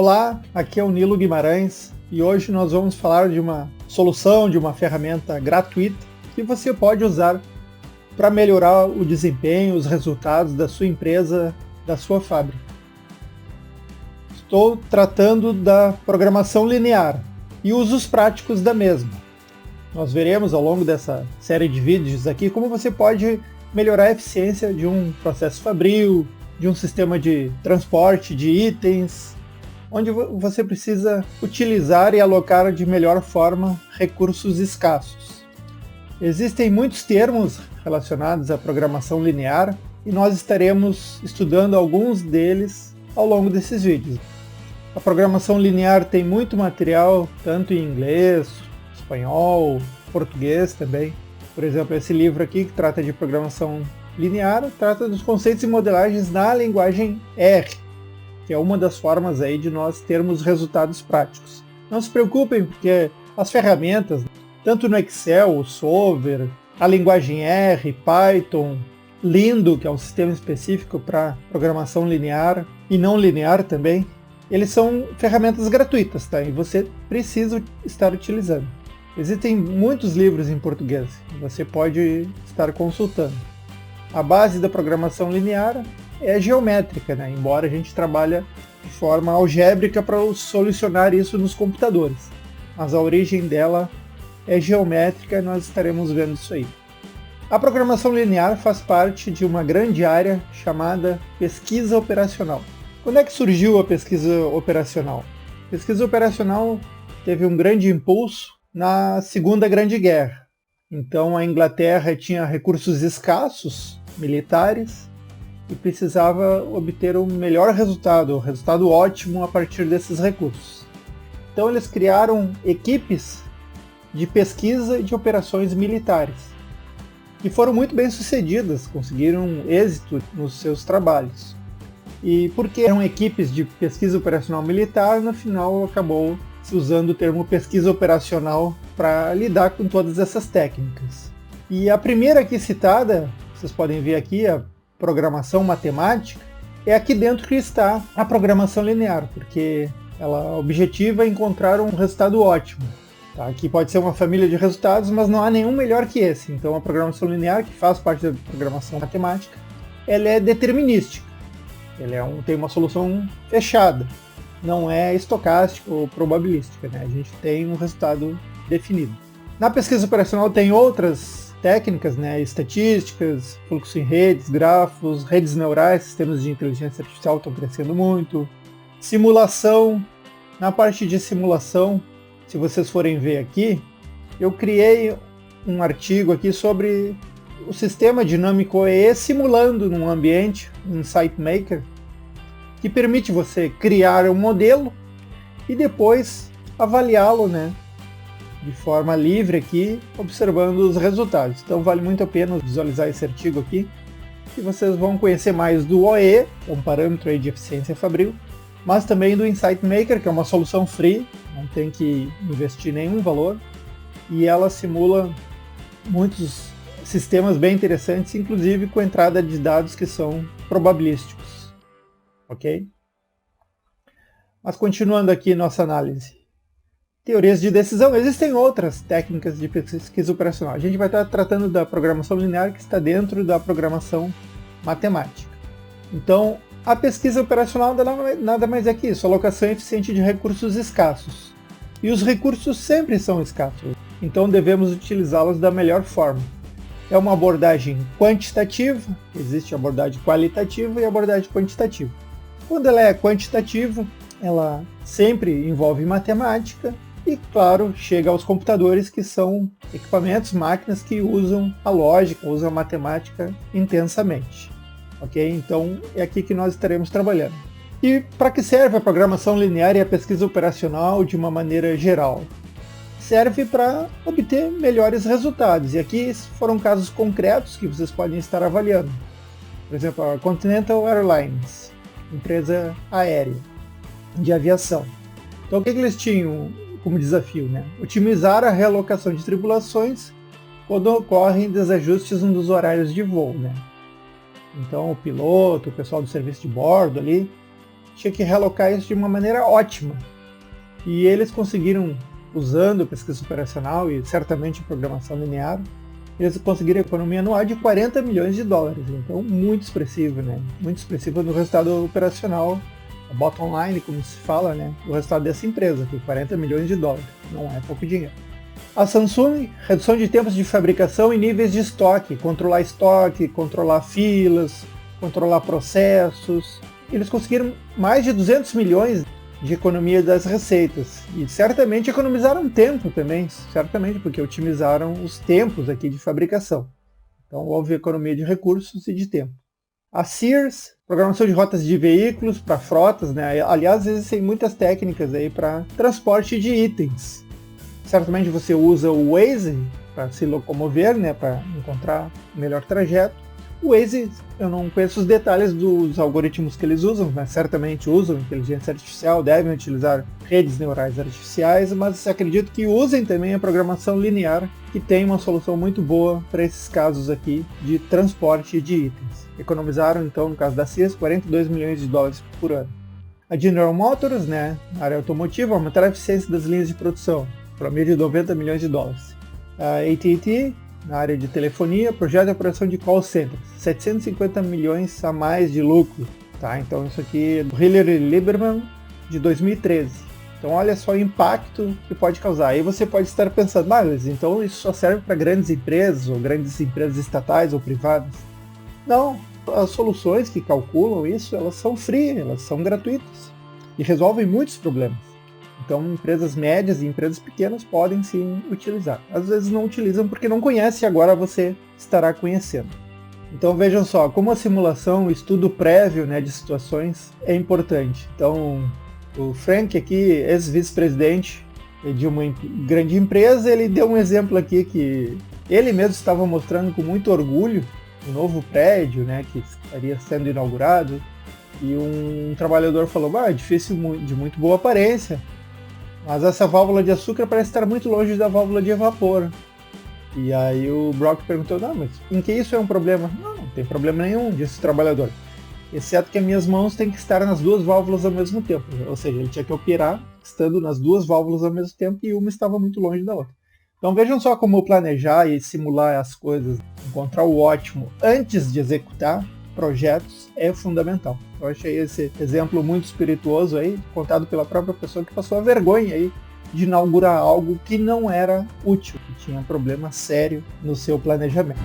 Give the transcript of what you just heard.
Olá, aqui é o Nilo Guimarães e hoje nós vamos falar de uma solução, de uma ferramenta gratuita que você pode usar para melhorar o desempenho, os resultados da sua empresa, da sua fábrica. Estou tratando da programação linear e usos práticos da mesma. Nós veremos ao longo dessa série de vídeos aqui como você pode melhorar a eficiência de um processo fabril, de um sistema de transporte de itens, onde você precisa utilizar e alocar de melhor forma recursos escassos. Existem muitos termos relacionados à programação linear e nós estaremos estudando alguns deles ao longo desses vídeos. A programação linear tem muito material, tanto em inglês, espanhol, português também. Por exemplo, esse livro aqui que trata de programação linear, trata dos conceitos e modelagens na linguagem R, que é uma das formas aí de nós termos resultados práticos. Não se preocupem, porque as ferramentas, tanto no Excel, o Solver, a linguagem R, Python, Lindo, que é um sistema específico para programação linear e não linear também, eles são ferramentas gratuitas, tá? E você precisa estar utilizando. Existem muitos livros em português, você pode estar consultando. A base da programação linear é geométrica, né? Embora a gente trabalhe de forma algébrica para solucionar isso nos computadores. Mas a origem dela é geométrica e nós estaremos vendo isso aí. A programação linear faz parte de uma grande área chamada pesquisa operacional. Quando é que surgiu a pesquisa operacional? A pesquisa operacional teve um grande impulso na Segunda Grande Guerra. Então a Inglaterra tinha recursos escassos, militares, e precisava obter um melhor resultado, um resultado ótimo a partir desses recursos. Então eles criaram equipes de pesquisa e de operações militares, que foram muito bem sucedidas, conseguiram êxito nos seus trabalhos. E porque eram equipes de pesquisa operacional militar, no final acabou se usando o termo pesquisa operacional para lidar com todas essas técnicas. E a primeira aqui citada, vocês podem ver aqui, a programação matemática, é aqui dentro que está a programação linear, porque ela objetiva encontrar um resultado ótimo. Tá? Aqui pode ser uma família de resultados, mas não há nenhum melhor que esse. Então a programação linear, que faz parte da programação matemática, ela é determinística. Ela tem uma solução fechada, não é estocástica ou probabilística, né? A gente tem um resultado definido. Na pesquisa operacional tem outras técnicas, né? Estatísticas, fluxo em redes, grafos, redes neurais, sistemas de inteligência artificial estão crescendo muito. Simulação. Na parte de simulação, se vocês forem ver aqui, eu criei um artigo aqui sobre o sistema dinâmico OEE simulando num ambiente, um SiteMaker, que permite você criar um modelo e depois avaliá-lo, né, de forma livre aqui, observando os resultados. Então vale muito a pena visualizar esse artigo aqui, que vocês vão conhecer mais do OEE, que é um parâmetro aí de eficiência fabril, mas também do SiteMaker, que é uma solução free, não tem que investir nenhum valor, e ela simula muitos sistemas bem interessantes, inclusive com entrada de dados que são probabilísticos. Ok? Mas continuando aqui nossa análise. Teorias de decisão. Existem outras técnicas de pesquisa operacional. A gente vai estar tratando da programação linear que está dentro da programação matemática. Então, a pesquisa operacional nada mais é que isso, alocação eficiente de recursos escassos. E os recursos sempre são escassos, então devemos utilizá-los da melhor forma. É uma abordagem quantitativa, existe a abordagem qualitativa e a abordagem quantitativa. Quando ela é quantitativa, ela sempre envolve matemática e, claro, chega aos computadores, que são equipamentos, máquinas que usam a lógica, usam a matemática intensamente. Ok? Então é aqui que nós estaremos trabalhando. E para que serve a programação linear e a pesquisa operacional de uma maneira geral? Serve para obter melhores resultados. E aqui foram casos concretos que vocês podem estar avaliando. Por exemplo, a Continental Airlines, empresa aérea de aviação. Então o que eles tinham como desafio, né? Otimizar a realocação de tripulações quando ocorrem desajustes nos horários de voo, né? Então o piloto, o pessoal do serviço de bordo ali, tinha que realocar isso de uma maneira ótima. E eles conseguiram, usando pesquisa operacional e certamente programação linear, eles conseguiram economia anual de 40 milhões de dólares. Então, muito expressivo, né? Muito expressivo no resultado operacional, a bottom line, como se fala, né? O resultado dessa empresa, que é 40 milhões de dólares. Não é pouco dinheiro. A Samsung, redução de tempos de fabricação e níveis de estoque, controlar filas, controlar processos. Eles conseguiram mais de 200 milhões de economia das receitas. E certamente economizaram tempo também, certamente, porque otimizaram os tempos aqui de fabricação. Então houve economia de recursos e de tempo. A Sears, programação de rotas de veículos para frotas, né? Aliás, existem muitas técnicas aí para transporte de itens. Certamente você usa o Waze para se locomover, né? Para encontrar o melhor trajeto. O Waze, eu não conheço os detalhes dos algoritmos que eles usam, mas certamente usam inteligência artificial, devem utilizar redes neurais artificiais, mas acredito que usem também a programação linear, que tem uma solução muito boa para esses casos aqui de transporte de itens. Economizaram, então, no caso da Sears, 42 milhões de dólares por ano. A General Motors, né, na área automotiva, aumentaram a eficiência das linhas de produção, promedio de 90 milhões de dólares. A AT&T, na área de telefonia, projeto de operação de call centers, 750 milhões a mais de lucro. Tá? Então isso aqui é do Hillary Lieberman, de 2013. Então olha só o impacto que pode causar. Aí você pode estar pensando, mas então isso só serve para grandes empresas, ou grandes empresas estatais ou privadas. Não, as soluções que calculam isso, elas são free, elas são gratuitas e resolvem muitos problemas. Então empresas médias e empresas pequenas podem sim utilizar. Às vezes não utilizam porque não conhece, agora você estará conhecendo. Então vejam só, como a simulação, o estudo prévio, né, de situações é importante. Então o Frank aqui, ex-vice-presidente de uma grande empresa, ele deu um exemplo aqui que ele mesmo estava mostrando com muito orgulho um novo prédio, né, que estaria sendo inaugurado, e um trabalhador falou, é difícil, de muito boa aparência, mas essa válvula de açúcar parece estar muito longe da válvula de vapor. E aí o Brock perguntou, não, mas em que isso é um problema? Não tem problema nenhum, disse o trabalhador. Exceto que as minhas mãos têm que estar nas duas válvulas ao mesmo tempo. Ou seja, ele tinha que operar estando nas duas válvulas ao mesmo tempo e uma estava muito longe da outra. Então vejam só como planejar e simular as coisas, encontrar o ótimo antes de executar projetos é fundamental. Eu achei esse exemplo muito espirituoso aí, contado pela própria pessoa que passou a vergonha aí de inaugurar algo que não era útil, que tinha um problema sério no seu planejamento.